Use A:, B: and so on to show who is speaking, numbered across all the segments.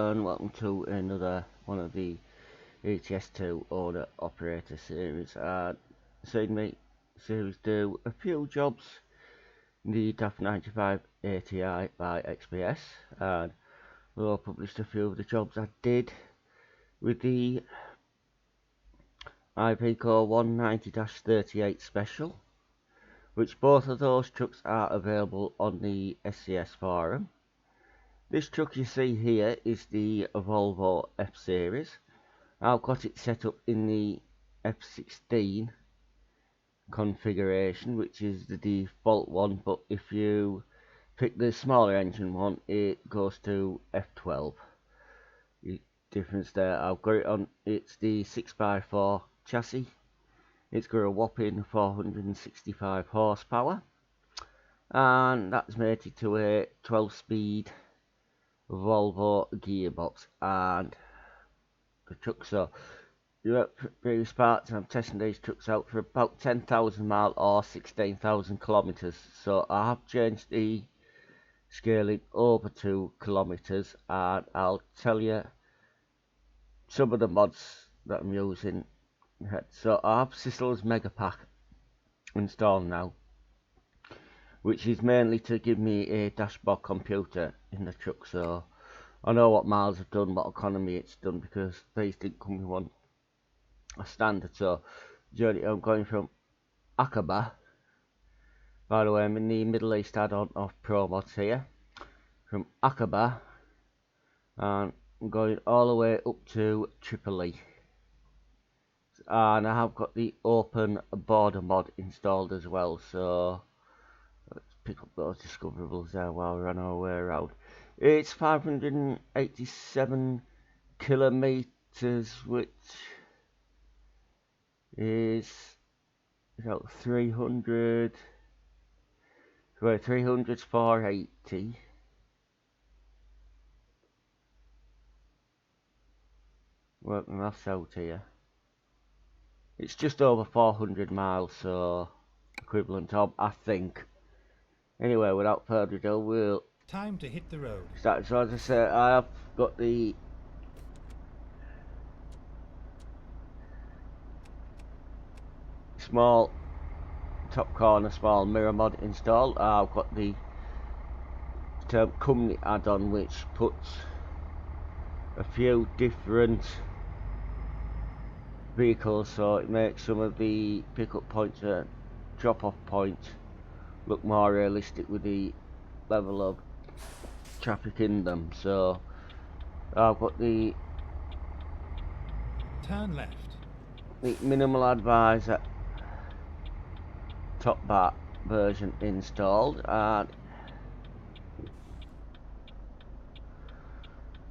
A: and welcome to another one of the HS2 owner operator series. Seen me series do a few jobs in the DAF 95 ATI by XPS, and we'll published a few of the jobs I did with the IPCO 190-38 special, which both of those trucks are available on the SCS forum. This truck you see here is the Volvo F series. I've got it set up in the F16 configuration, which is the default one, but if you pick the smaller engine one, it goes to F12. The difference there, I've got it on, it's the 6x4 chassis. It's got a whopping 465 horsepower, and that's mated to a 12-speed Volvo gearbox. And the truck, so you're at previous parts, and I'm testing these trucks out for about 10,000 miles or 16,000 kilometers. So I have changed the scaling over to kilometers, and I'll tell you some of the mods that I'm using. So I have Sissel's Mega Pack installed now, which is mainly to give me a dashboard computer in the truck, so I know what miles I've done, what economy it's done, because these didn't come with one a standard. So journey, I'm going from Aqaba. By the way, I'm in the Middle East add-on of promods here. From Aqaba, and I'm going all the way up to Tripoli. And I have got the open border mod installed as well, so let's pick up those discoverables there while we're on our way around. It's 587 kilometers, which is 300. Well, 300's 480. Work my maths out here. It's just over 400 miles, so equivalent of, I think. Anyway, without further ado, we'll
B: time to hit the road.
A: Start. So as I say, I have got the small top corner small mirror mod installed. I've got the term company add-on, which puts a few different vehicles, so it makes some of the pickup points and drop-off points look more realistic with the level of traffic in them. So I've got the
B: turn left,
A: the minimal advisor top bar version installed, and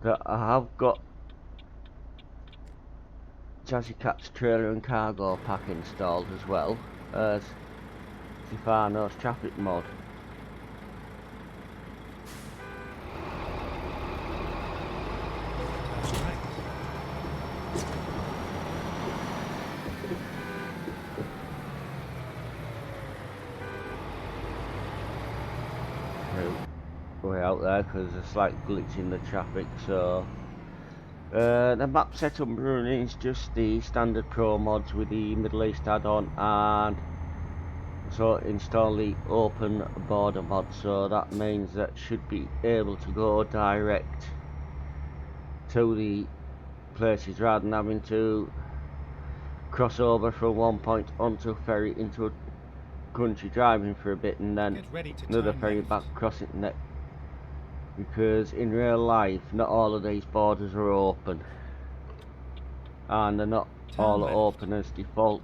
A: that I have got chassis caps, trailer and cargo pack installed, as well as Stefano's traffic mod.
B: turn right,
A: Way out there because there's a slight glitch in the traffic. So the map setup running is just the standard pro mods with the Middle East add-on, and so install the open border mod, so that means that should be able to go direct to the places rather than having to cross over from one point onto a ferry into a country, driving for a bit and then
B: get ready to
A: another
B: turn
A: ferry
B: left.
A: back crossing the next, because in real life not all of these borders are open, and they're not
B: Turn
A: all
B: left.
A: open as default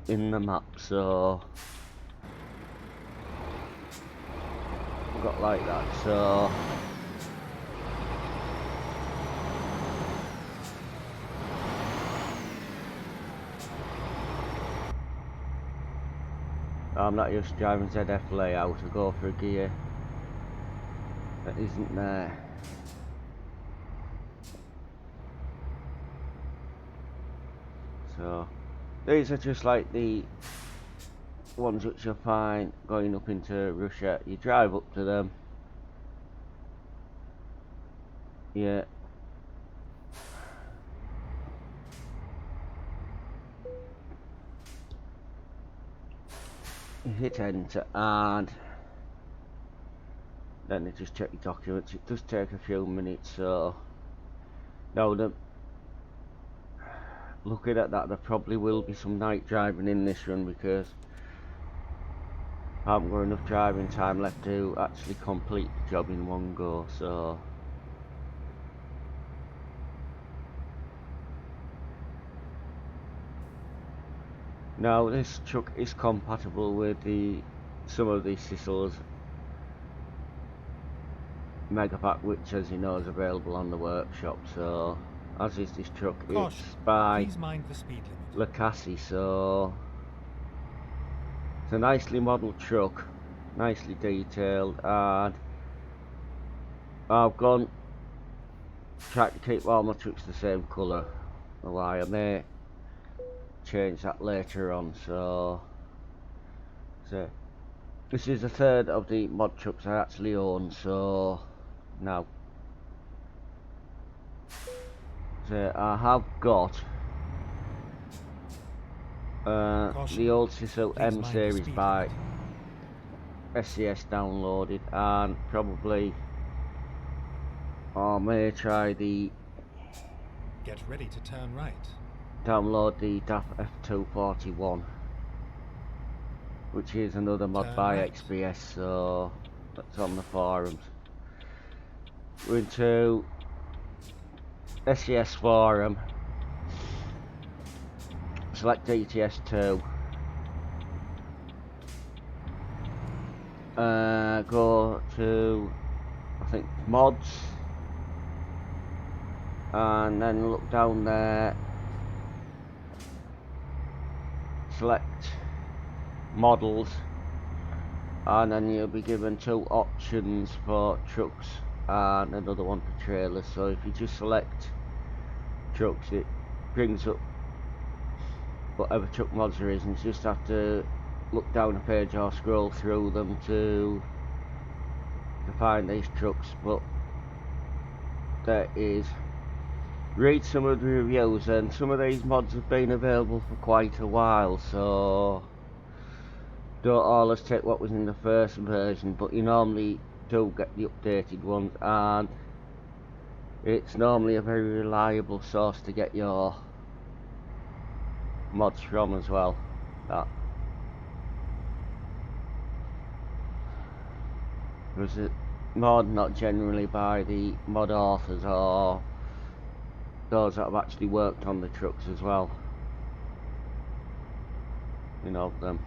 A: in the map, so got like that. So I'm not used to driving ZF layout. I go for a gear that isn't there. So these are just like the ones which you'll find going up into Russia. You drive up to them, you hit enter, and then they just check your documents. It does take a few minutes, so now looking at that, there probably will be some night driving in this run because I haven't got enough driving time left to actually complete the job in one go, so now this truck is compatible with some of the Sissel's Megapack, which as you know is available on the workshop, so as is this truck. It's by Lacassi, so it's a nicely modelled truck, nicely detailed, and I've gone trying to keep all my trucks the same colour. Why I may change that later on, so this is the third of the mod trucks I actually own, so now I have got the old Sissel M series by SCS downloaded, and probably I may try the
B: get ready to turn right.
A: Download the DAF F241, which is another mod by XPS, so that's on the forums. We're into SCS forum, select DTS2, go to I think mods, and then look down there, select models, and then you'll be given two options for trucks and another one for trailers. So if you just select trucks, it brings up whatever truck mods there is, and you just have to look down a page or scroll through them to find these trucks. But there is, read some of the reviews, and some of these mods have been available for quite a while, so don't always take what was in the first version, but you normally do get the updated ones, and it's normally a very reliable source to get your mods from as well. That was a mod not generally by the mod authors or those that have actually worked on the trucks as well, you know them.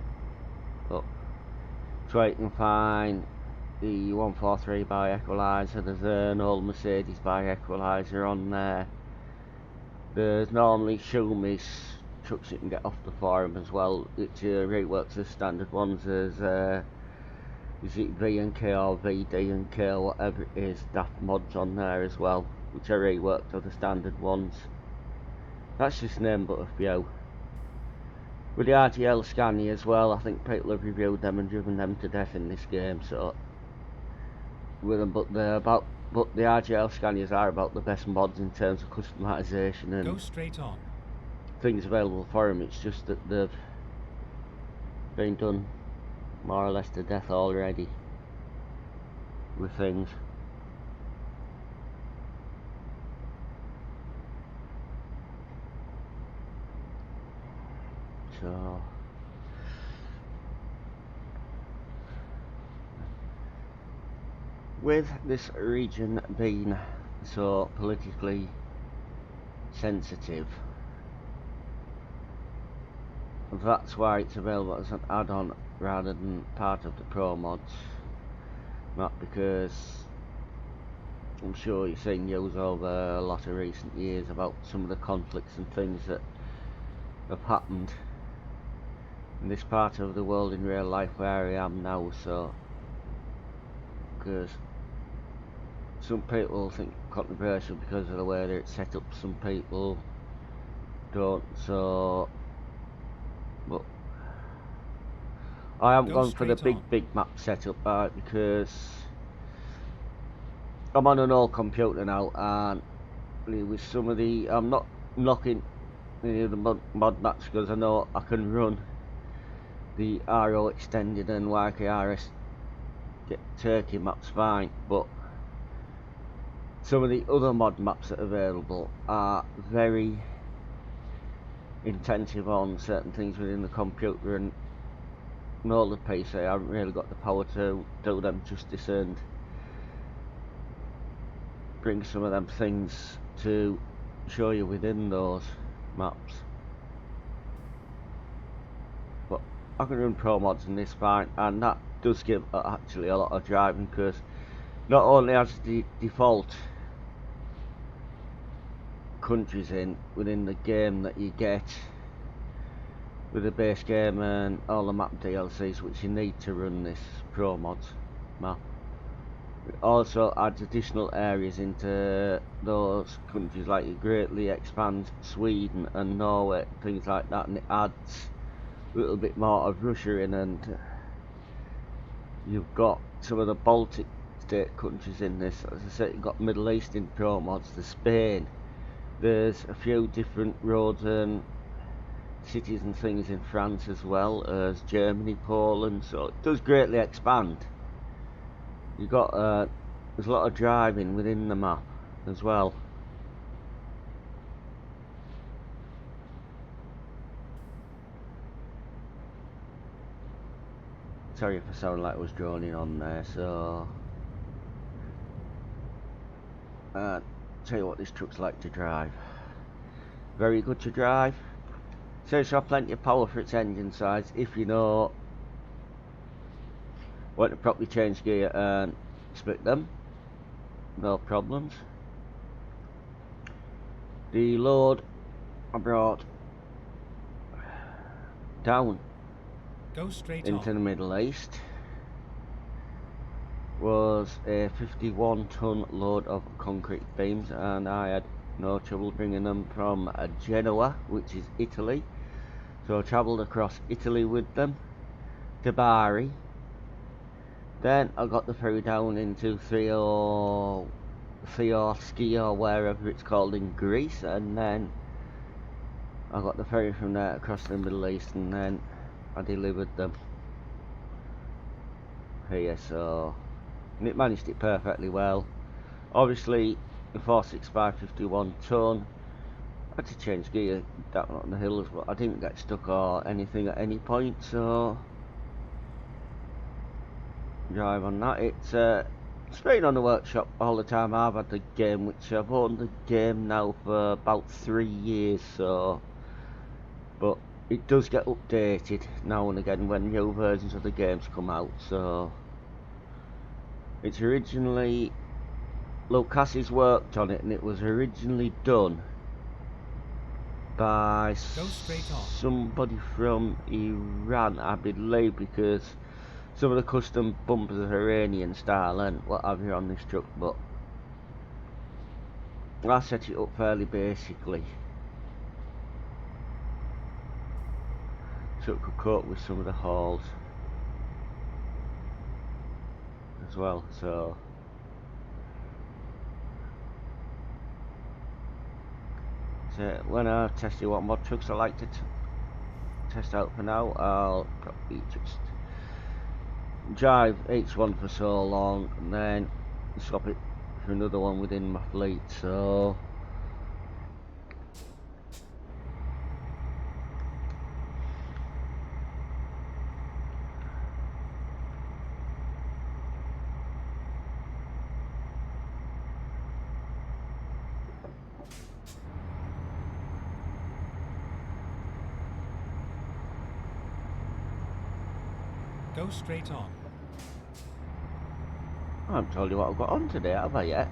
A: But so you can find the 143 by Equalizer, there's an old Mercedes by Equalizer on there. There's normally Schumy's trucks you can get off the forum as well, which reworks the standard ones as is it V and K or VD and K or whatever it is, DAF mods on there as well, which are reworked of the standard ones. That's just name but a few. With the RGL Scania as well, I think people have reviewed them and driven them to death in this game, so with them, but the RGL Scanias are about the best mods in terms of customization and
B: go straight on.
A: Things available for them. It's just that they've been done more or less to death already with things. So with this region being so politically sensitive, that's why it's available as an add-on rather than part of the promods. Not because I'm sure you've seen news over a lot of recent years about some of the conflicts and things that have happened in this part of the world in real life where I am now, so because some people think controversial because of the way that it's set up, some people don't, so but I haven't gone for the big map setup because I'm on an old computer now, and with some of the, I'm not knocking the mod maps because I know I can run the RO extended and YKRS Turkey maps fine, but some of the other mod maps that are available are very intensive on certain things within the computer, and all the PC I haven't really got the power to do them justice and bring some of them things to show you within those maps. But I can run pro mods in this fine, and that does give actually a lot of driving, because not only has the default countries in within the game that you get with the base game and all the map DLCs which you need to run this pro mods map, it also adds additional areas into those countries, like it greatly expands Sweden and Norway, things like that, and it adds a little bit more of Russia in, and you've got some of the Baltic state countries in this. As I said, you've got Middle Eastern pro mods, the Spain, there's a few different roads and cities and things in France as well as Germany, Poland, so it does greatly expand. You got there's a lot of driving within the map as well. Sorry if I sound like I was droning on there. So tell you what, this truck's like to drive. Very good to drive. So it's got plenty of power for its engine size if you know when to properly change gear and split them. No problems. The load I brought down
B: Go straight
A: into
B: on.
A: the Middle East was a 51-ton load of concrete beams, and I had no trouble bringing them from Genoa, which is Italy. So I travelled across Italy with them to Bari. Then I got the ferry down into Theoski or wherever it's called in Greece, and then I got the ferry from there across the Middle East, and then I delivered them here. So, and it managed it perfectly well. Obviously the 465 51 ton, I had to change gear down on the hills, but I didn't get stuck or anything at any point, so drive on that. It's been on the workshop all the time I've had the game, which I've owned the game now for about 3 years, so, but it does get updated now and again when new versions of the games come out. So it's originally, Lucas's worked on it, and it was originally done by somebody from Iran, I believe, because some of the custom bumpers are Iranian style and what have you on this truck, but I set it up fairly basically so it could cope with some of the hauls as well. So when I test you what mod trucks I like to test out for now, I'll probably just drive each one for so long and then swap it for another one within my fleet. So
B: Go straight on.
A: I haven't told you what I've got on today, have I yet?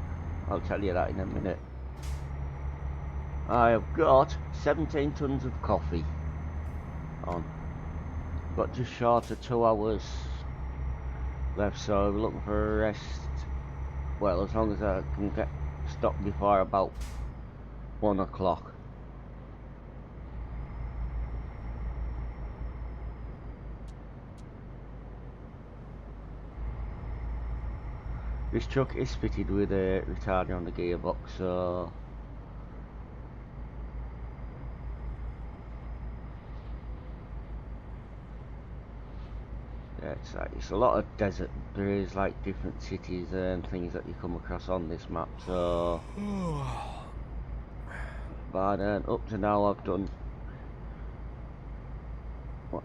A: I'll tell you that in a minute. I have got 17 tons of coffee on. Got just short of 2 hours left, so we're looking for a rest. Well, as long as I can get stopped before about 1 o'clock. This truck is fitted with a retarder on the gearbox, so Yeah, it's a lot of desert. There is like different cities and things that you come across on this map. So, but up to now I've done what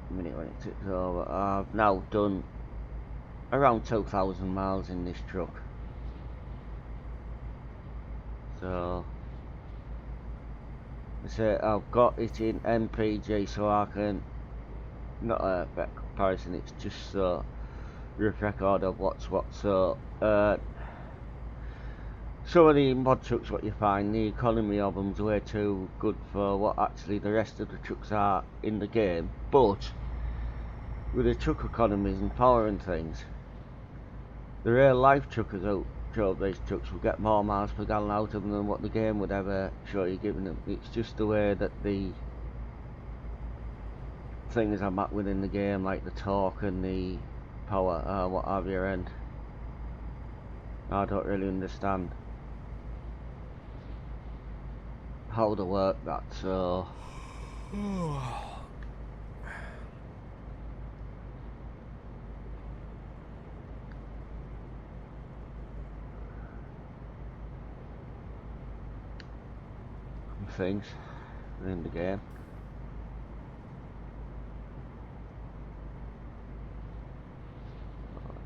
A: a minute when it ticks over. I've now done around 2,000 miles in this truck. So, I say I've got it in MPG, so I can not a better comparison. It's just so rough record of what's what. So, some of the mod trucks, what you find, the economy of them's way too good for what actually the rest of the trucks are in the game. But with the truck economies and power and things, the real life truckers out drove these trucks will get more miles per gallon out of them than what the game would ever show you giving them. It's just the way that the things are mapped within the game, like the torque and the power, what have you, and I don't really understand how to work that, so things within the game.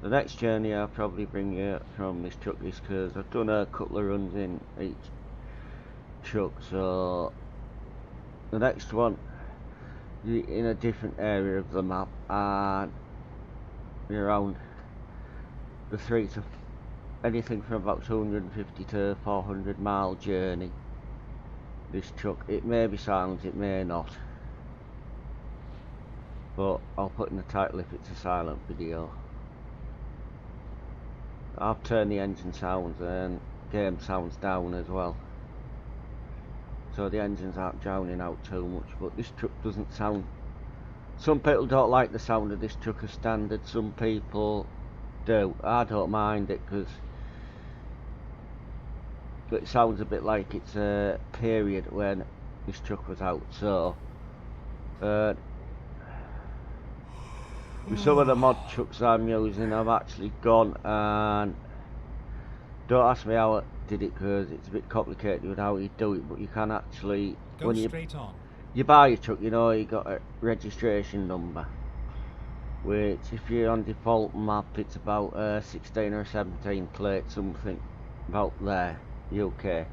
A: The next journey I'll probably bring you from this truck is because I've done a couple of runs in each truck, so the next one you're in a different area of the map and you're around the anything from about 250 to 400 mile journey. This truck, it may be silent, it may not, but I'll put in the title if it's a silent video. I've turned the engine sounds and game sounds down as well, so the engines aren't drowning out too much. But this truck doesn't sound, some people don't like the sound of this truck as standard, some people do. I don't mind it because it sounds a bit like it's a period when this truck was out. So with some of the mod trucks I'm using, I've actually gone and, don't ask me how I did it because it's a bit complicated with how you do it, but you can actually,
B: Go straight on.
A: You buy your truck, you know you got a registration number, which if you're on default map it's about 16 or 17 plate, something about there, UK.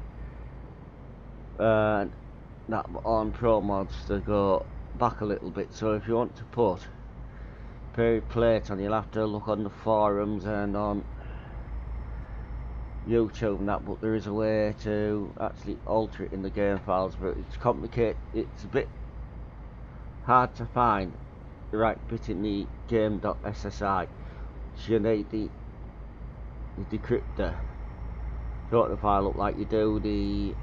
A: And that on promods they go back a little bit, so if you want to put period plate on, you'll have to look on the forums and on YouTube and that, but there is a way to actually alter it in the game files, but it's complicated. It's a bit hard to find the right bit in the game.ssi. So you need the decryptor to open the file up like you do the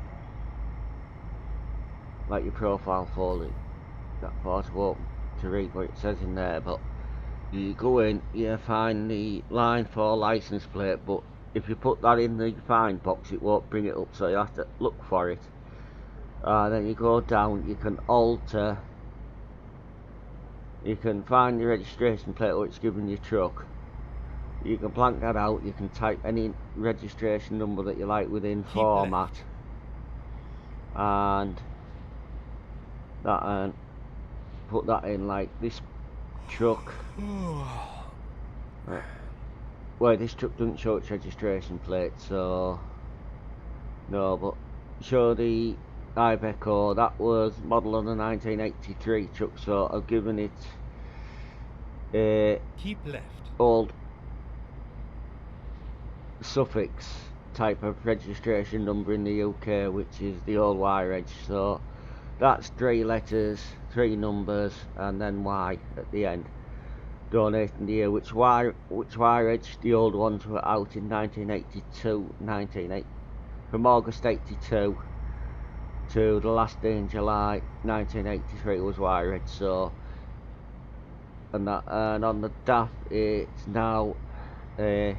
A: like your profile folder. That photo open to read what it says in there, but you go in, you find the line for license plate, but if you put that in the find box it won't bring it up, so you have to look for it. Then you go down, you can alter, you can find the registration plate which is given your truck, you can blank that out, you can type any registration number that you like within format and that, and put that in, like this truck. Well, this truck doesn't show its registration plate, so no, but show the Iveco, that was model on a 1983 truck, so I've given it a
B: keep left
A: old suffix type of registration number in the UK, which is the old Y reg, so that's 3 letters, 3 numbers and then Y at the end. Donating the year, which Y reg, the old ones were out in 1982, from August 82 to the last day in July 1983 was Y reg, so and on the DAF it's now a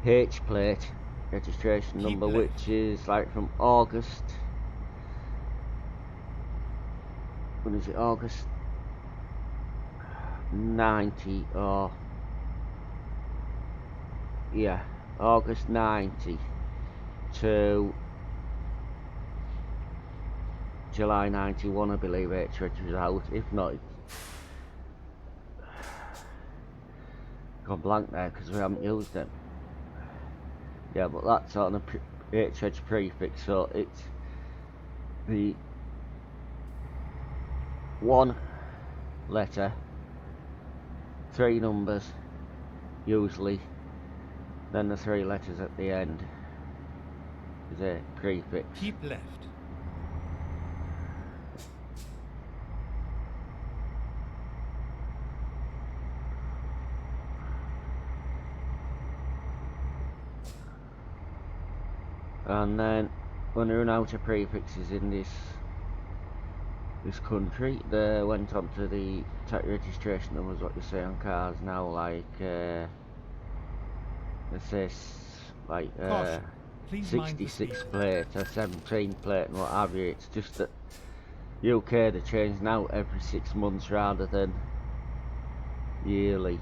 A: H plate registration number, which is like from August, when is it, August 90 or yeah, August 90 to July 91, I believe HH was out. If not, it's gone blank there because we haven't used them. Yeah, but that's on a HH prefix, so it's the one letter, three numbers usually, then the three letters at the end is a prefix.
B: Keep left.
A: And then when they run out of prefixes in this country, they went on to the tax registration numbers, what you say on cars now, like it says like
B: Caution. Please mind the
A: 66
B: speed.
A: plate or 17 plate and what have you. It's just that UK they change now every 6 months rather than yearly.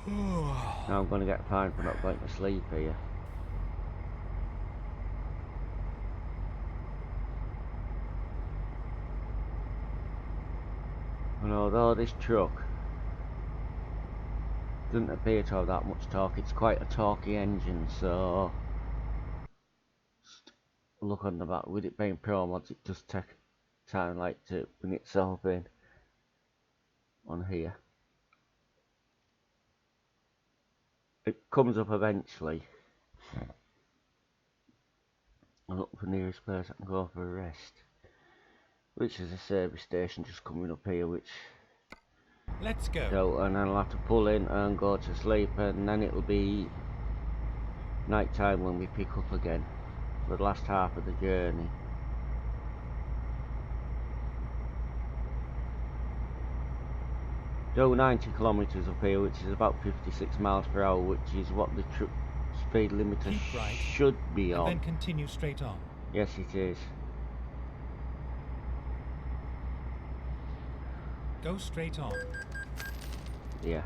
A: Now I'm going to get fined for not going to sleep here. And although this truck doesn't appear to have that much torque, it's quite a torquey engine, so just look on the back. With it being promods, it does take time like to bring itself in on here. It comes up eventually. I look for the nearest place I can go for a rest, which is a service station just coming up here, which
B: Let's go.
A: and then I'll have to pull in and go to sleep, and then it'll be night time when we pick up again for the last half of the journey. Do 90 kilometres up here, which is about 56 miles per hour, which is what the truck speed limiter
B: Keep right,
A: should be
B: and
A: on.
B: then continue straight on.
A: Yes, it is.
B: Go straight on.
A: Yeah.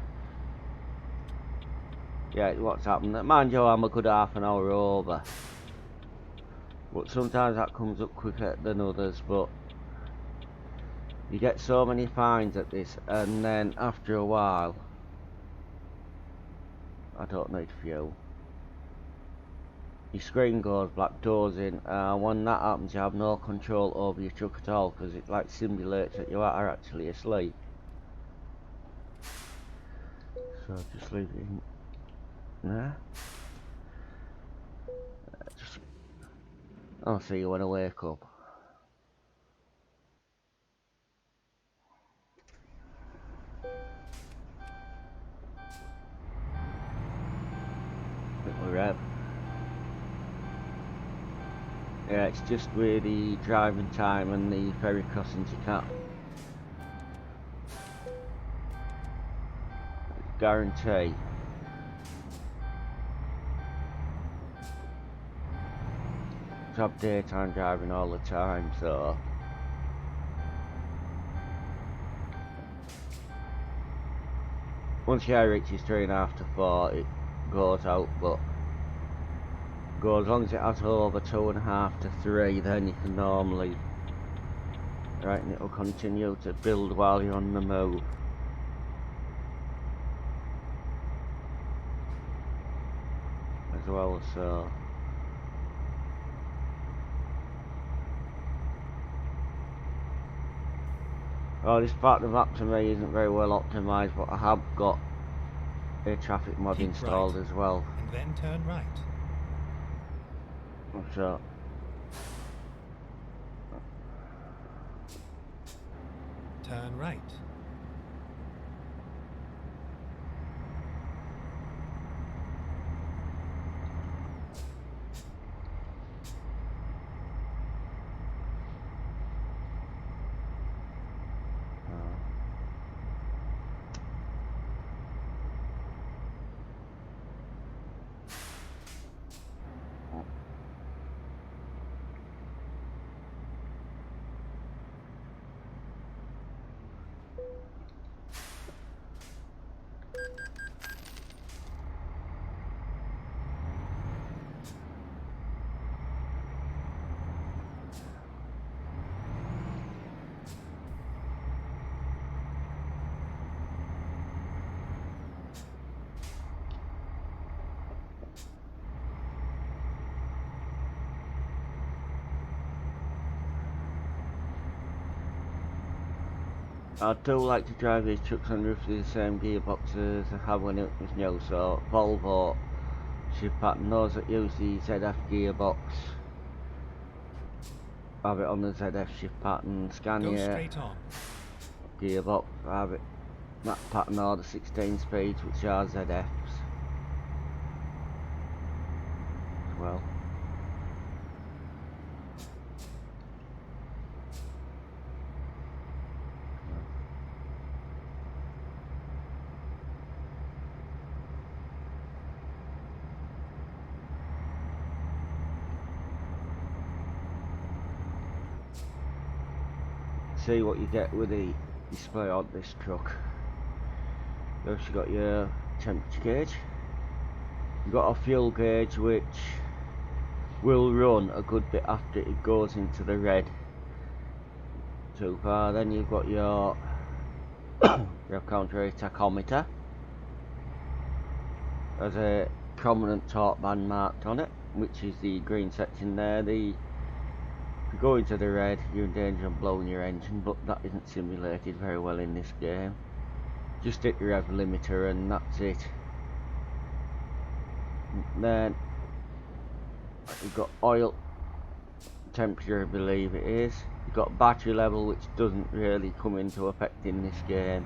A: Yeah, what's happened? Mind you, I'm a good half an hour over. But sometimes that comes up quicker than others, but you get so many fines at this, and then after a while, I don't need fuel. Your screen goes black, doors in, and when that happens you have no control over your truck at all, because it like simulates that you are actually asleep. So just leave it in there. I'll see you when I wake up. Little rev. Yeah, it's just with the driving time and the ferry crossings you can't guarantee. To have daytime driving all the time, so once your reaches 3.5 to 4 it goes out, but as long as it has over 2.5 to 3 then you can normally, right, and it will continue to build while you're on the move. As well, so oh, this part of the map to me isn't very well optimised, but I have got a traffic mod
B: Keep
A: installed
B: right,
A: as well.
B: and then turn right.
A: So
B: Turn right.
A: I do like to drive these trucks on roughly the same gearboxes I had when it was new, so Volvo shift pattern, those that use the ZF gearbox have it on the ZF shift pattern.
B: Go
A: Scania
B: straight on.
A: gearbox have it that pattern, or the 16 speeds, which are ZFs as well. See what you get with the display on this truck. You've also got your temperature gauge. You've got a fuel gauge which will run a good bit after it goes into the red too far. Then you've got your rev counter tachometer. There's a prominent torque band marked on it, which is the green section there. If you go into the red, you're in danger of blowing your engine, but that isn't simulated very well in this game. Just hit the rev limiter and that's it. Then you've got oil temperature, I believe it is. You've got battery level, which doesn't really come into effect in this game.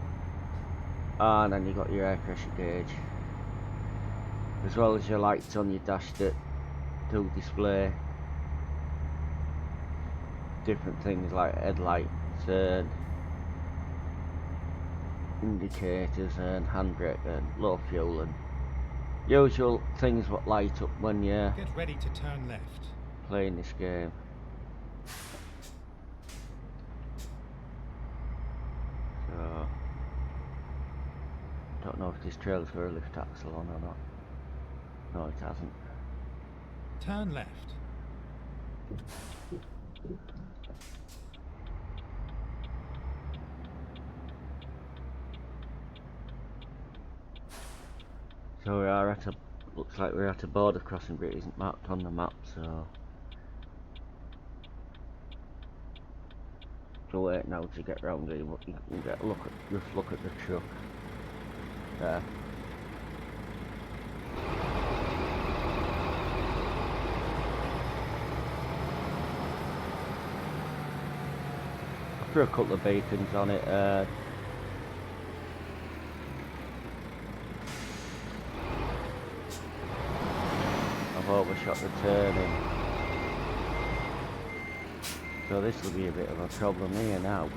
A: And then you've got your air pressure gauge, as well as your lights on your dash that do display different things like headlights and indicators and handbrake and low fuel and usual things what light up when you're
B: Get ready to turn left.
A: playing this game. So don't know if this trailer's got a lift axle on or not. No, it hasn't.
B: Turn left.
A: So we are at a, looks like we're at a border crossing, but it isn't marked on the map, so wait now to get round here, but you can get a look at, just look at the truck there. I threw a couple of beacons on it. I've overshot the turning, so this will be a bit of a problem here now.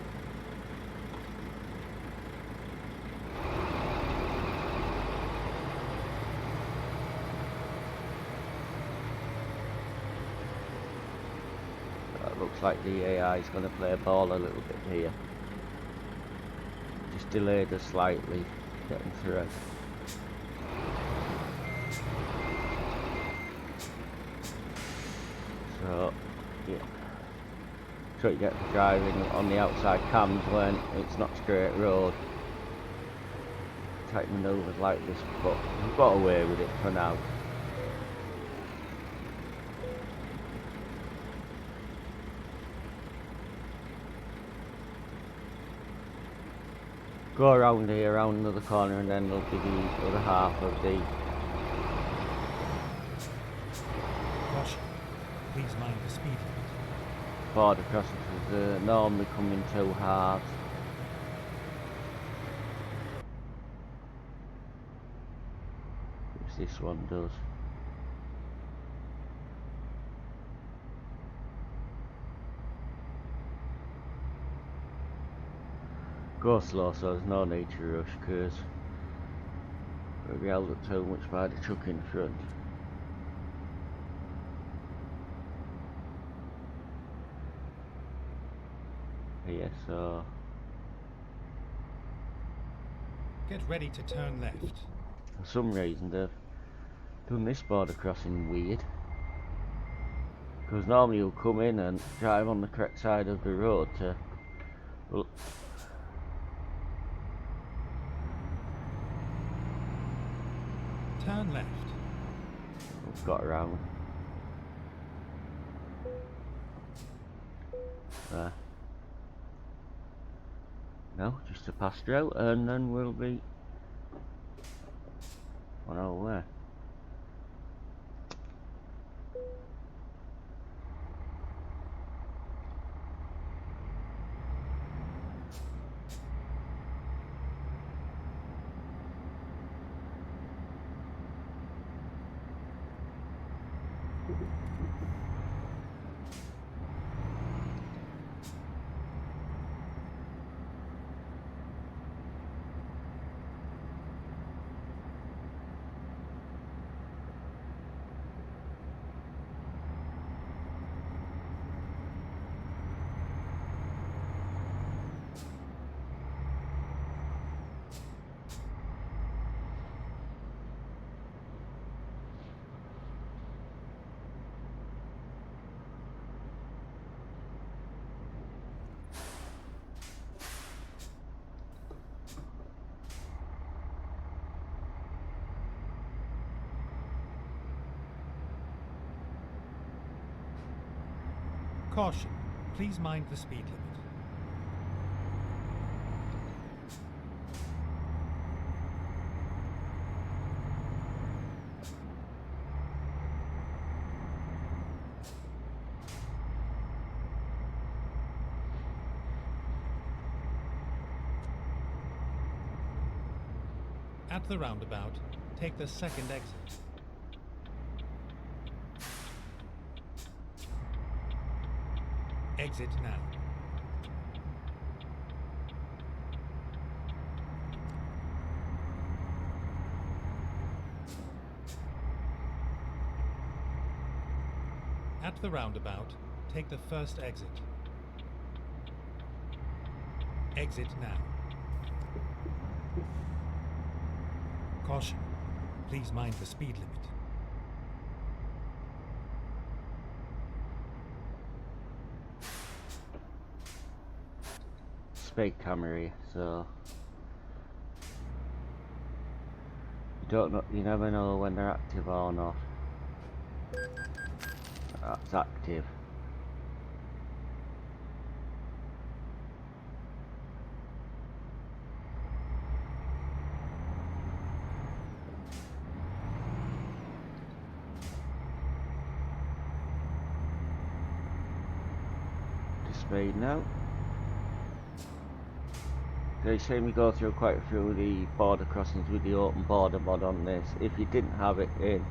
A: Looks like the AI is going to play ball a little bit here. Just delayed us slightly getting through. So yeah, so you get for driving on the outside cams when it's not straight road. Tight manoeuvres like this, but we've got away with it for now. Go around here, around another corner, and then there'll be the other half of the
B: Caution. Please mind the speed limit.
A: border crossings, because normally come in two halves. Which this one does. Go slow, so there's no need to rush, because we'll be held up too much by the truck in front. Here, so
B: Get ready to turn left.
A: for some reason they've done this border crossing weird, because normally you'll come in and drive on the correct side of the road to, well,
B: Turn left.
A: we've got around there. No, just a pass through, and then we'll be on our way.
B: Caution, please mind the speed limit. At the roundabout, take the second exit. Exit now. At the roundabout, take the first exit. Exit now. Caution, please mind the speed limit.
A: Speed camera here, so you never know when they're active or not. That's active. The speed now. They say we go through quite a few of the border crossings with the open border mod on this. If you didn't have it in,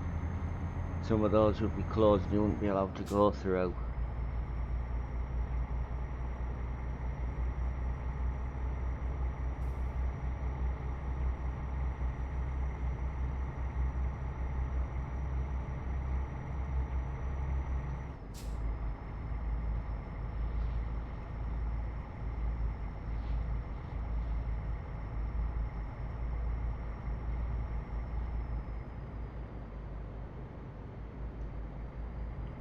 A: some of those would be closed and you wouldn't be allowed to go through.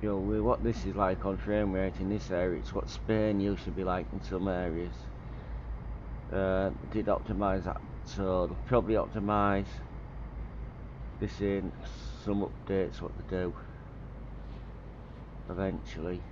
A: You know, what this is like on frame rate in this area, it's what Spain used to be like in some areas. Did optimise that, so they'll probably optimise this in some updates, what they do eventually.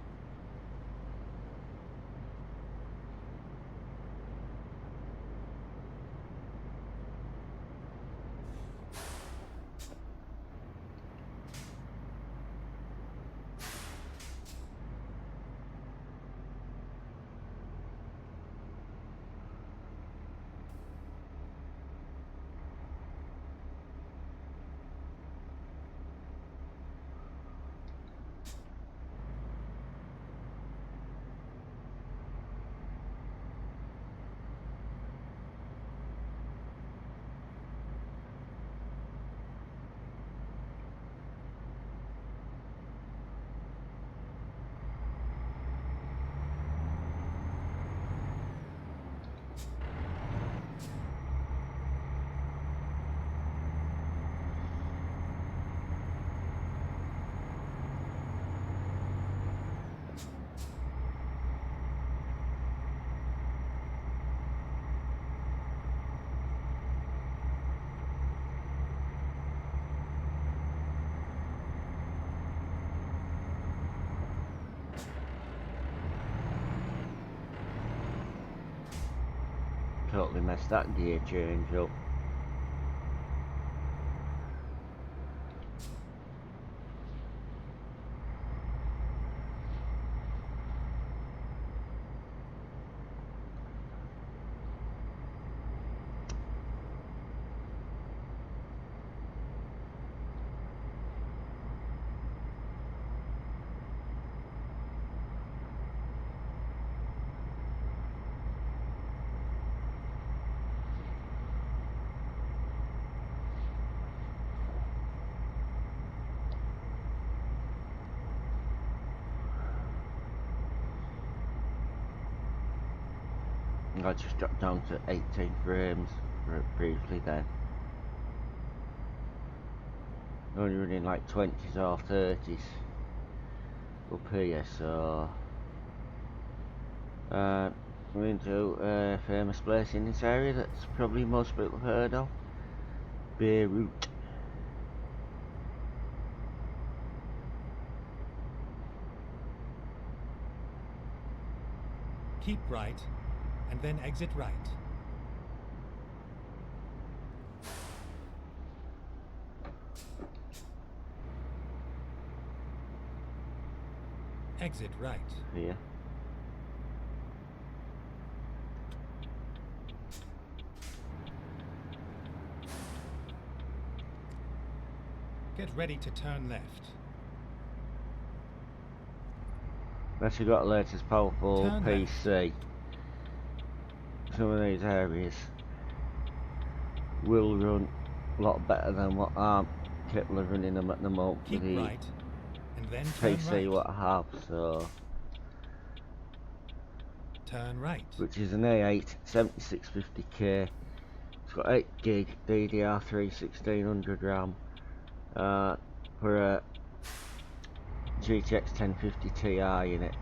A: totally messed that gear change up. I just dropped down to 18 frames briefly then. Only running like 20s or 30s up here, so we're into a famous place in this area that's probably most people have heard of, Beirut.
B: Keep right, and then exit right. Exit right.
A: Yeah.
B: Get ready to turn left.
A: Unless you've got the latest powerful
B: Turn
A: PC, some of these areas will run a lot better than what I'm capable of running them at the moment
B: Keep
A: with the
B: right, and then turn
A: PC
B: right.
A: what I have, so
B: Turn right.
A: which is an A8 7650K. It's got 8 gig DDR3 1600 RAM for a GTX 1050 Ti in it.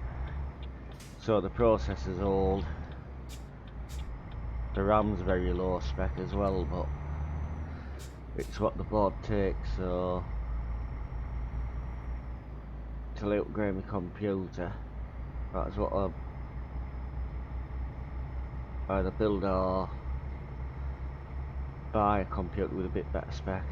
A: So the processor's old, the RAM's very low spec as well, but it's what the board takes, so till I upgrade my computer, that's what I'll either build or buy a computer with a bit better spec.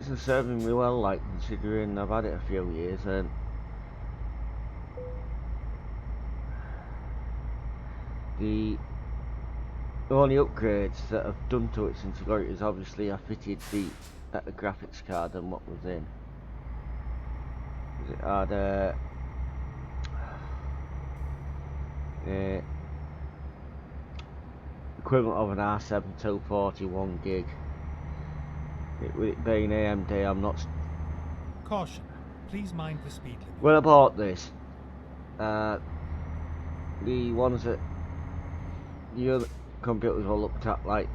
A: It's serving me well, like, considering I've had it a few years, and the only upgrades that I've done to it since I got it is obviously I fitted the better graphics card than what was in. It had equivalent of an R7 241 gig. With it being AMD, I'm not.
B: Caution. Please mind the speed limit.
A: When I bought this, the ones that the other computers I looked at, like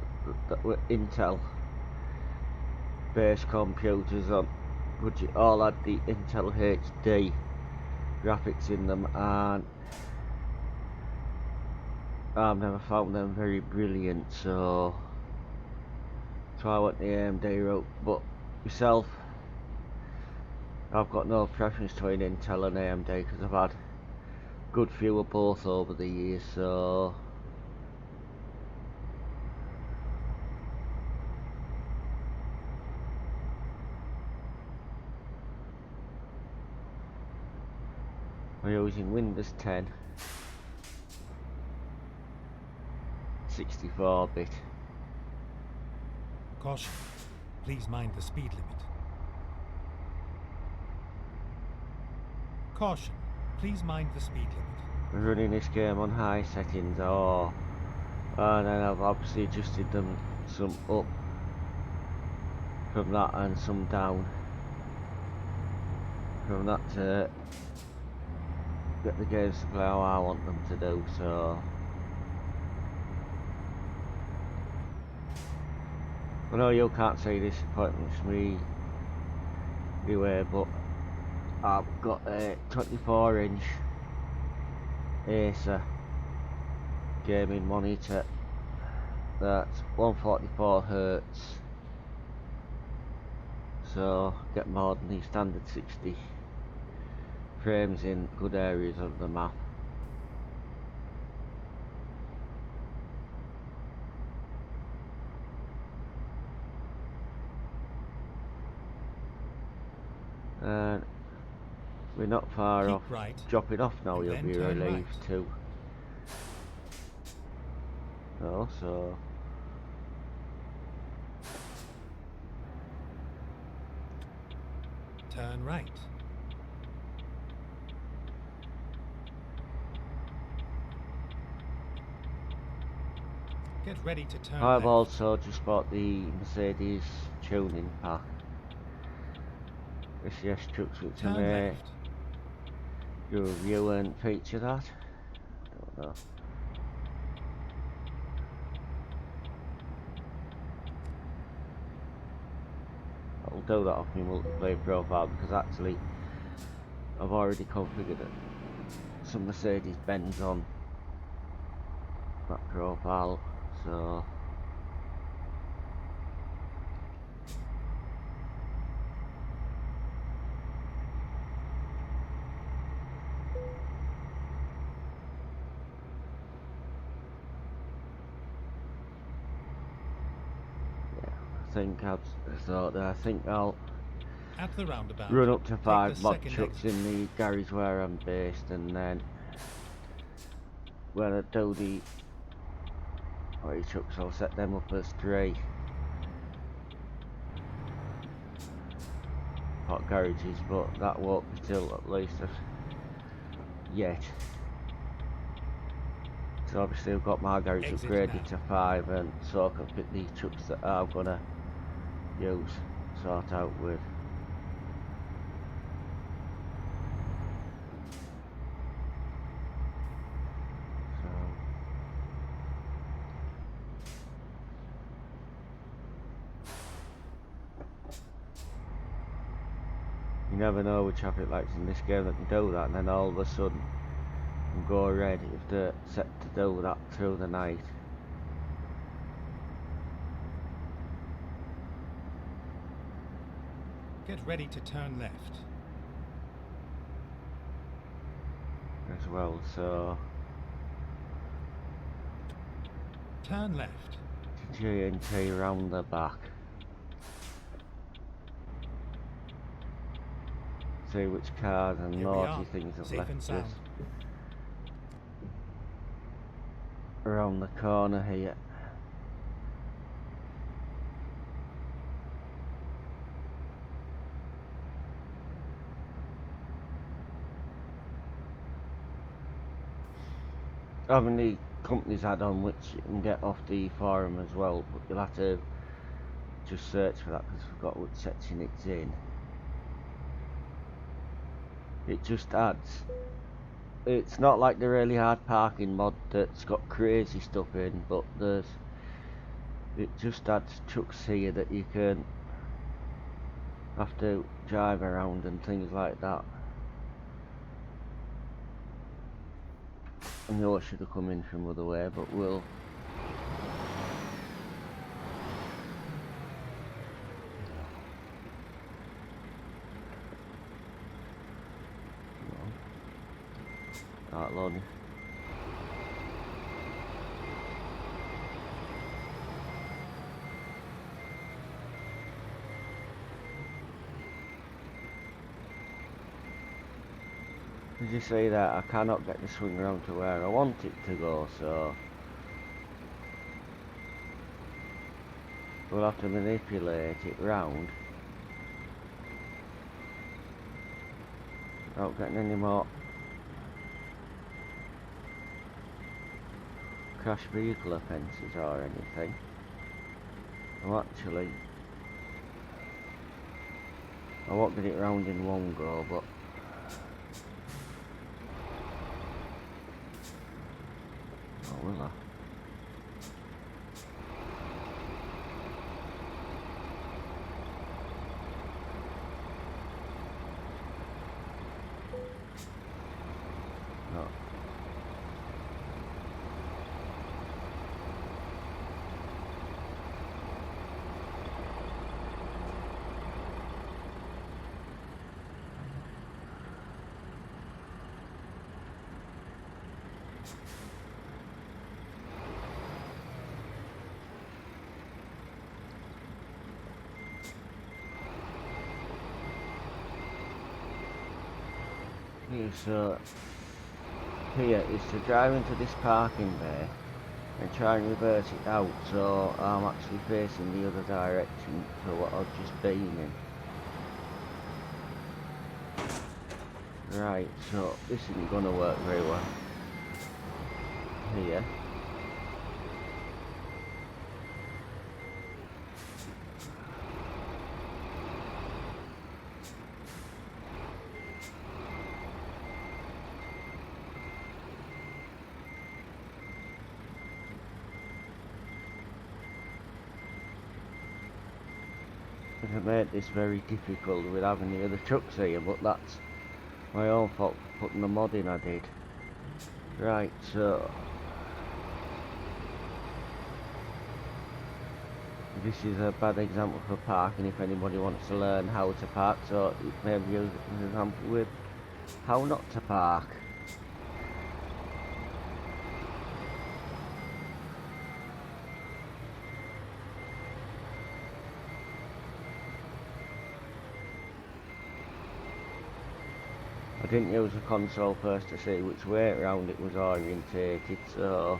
A: that were Intel based computers on budget, all had the Intel HD graphics in them, and I've never found them very brilliant, so I went the AMD route. But myself, I've got no preference between Intel and AMD because I've had good few of both over the years, so I'm using Windows 10 64-bit.
B: Caution. Please mind the speed limit. Caution. Please mind the speed limit.
A: I'm running this game on high settings, and then I've obviously adjusted them some up from that and some down from that to get the games to play how I want them to do, so I know you can't see this appointment with me anyway, but I've got a 24-inch Acer gaming monitor that's 144 Hz, so get more than the standard 60 frames in good areas of the map. And we're not far
B: Keep
A: off
B: right,
A: dropping off now,
B: and
A: you'll
B: then
A: be
B: turn
A: relieved
B: right.
A: too. Oh, so
B: Turn right. Get ready to turn
A: I've
B: left.
A: also just bought the Mercedes tuning pack. SES trucks, which I
B: Turn
A: may
B: left.
A: do a review and feature that. Don't know. I'll do that off my multiplayer profile because actually I've already configured some Mercedes Benz on that profile, so yeah, I think I'll
B: At the roundabout,
A: run up to
B: take
A: 5
B: the
A: mod
B: second
A: trucks
B: exit.
A: in the garage where I'm based, and then when I do the other trucks I'll set them up as 3 hot garages, but that won't be till at least yet. So obviously I've got my garage
B: Exit
A: upgraded
B: now.
A: to 5, and so I can pick these trucks that I'm gonna use, sort out with. So you never know with traffic lights in this game that can do that, and then all of a sudden can go red if they're set to do that through the night.
B: Get ready to turn left.
A: As well, so
B: Turn left.
A: G&T round the back. See which cars and
B: Here we
A: naughty
B: are,
A: things have
B: safe
A: left
B: and
A: us
B: sound.
A: around the corner here. Having the company's add-on, which you can get off the forum as well, but you'll have to just search for that because I forgot which section it's in. It just adds, it's not like the really hard parking mod that's got crazy stuff in, but it just adds trucks here that you can have to drive around and things like that. I know I should have come in from other way, but we'll start loading. As you see that, I cannot get the swing around to where I want it to go, so we'll have to manipulate it round without getting any more crash vehicle offences or anything. Well, actually, I won't get it round in one go, but oh, will I? No. Okay, so here is to drive into this parking bay and try and reverse it out so I'm actually facing the other direction to what I've just been in. Right, so this isn't going to work very well. Here. I made this very difficult with having the other trucks here, but that's my own fault for putting the mod in I did. Right, so this is a bad example for parking if anybody wants to learn how to park, so it may be used as an example with how not to park. I didn't use the console first to see which way around it was orientated, so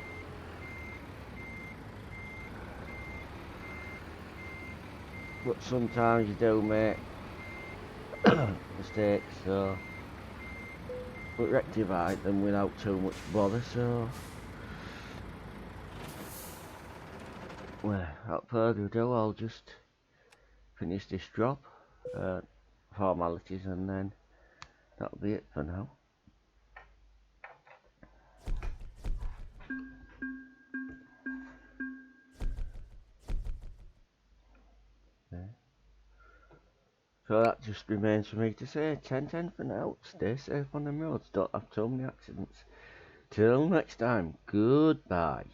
A: but sometimes you do make mistakes, so but rectify them without too much bother, so well, without further ado I'll just finish this drop, formalities, and then that'll be it for now. Okay. So that just remains for me to say 10-10 for now. Stay safe on the roads, don't have too many accidents. Till next time, goodbye.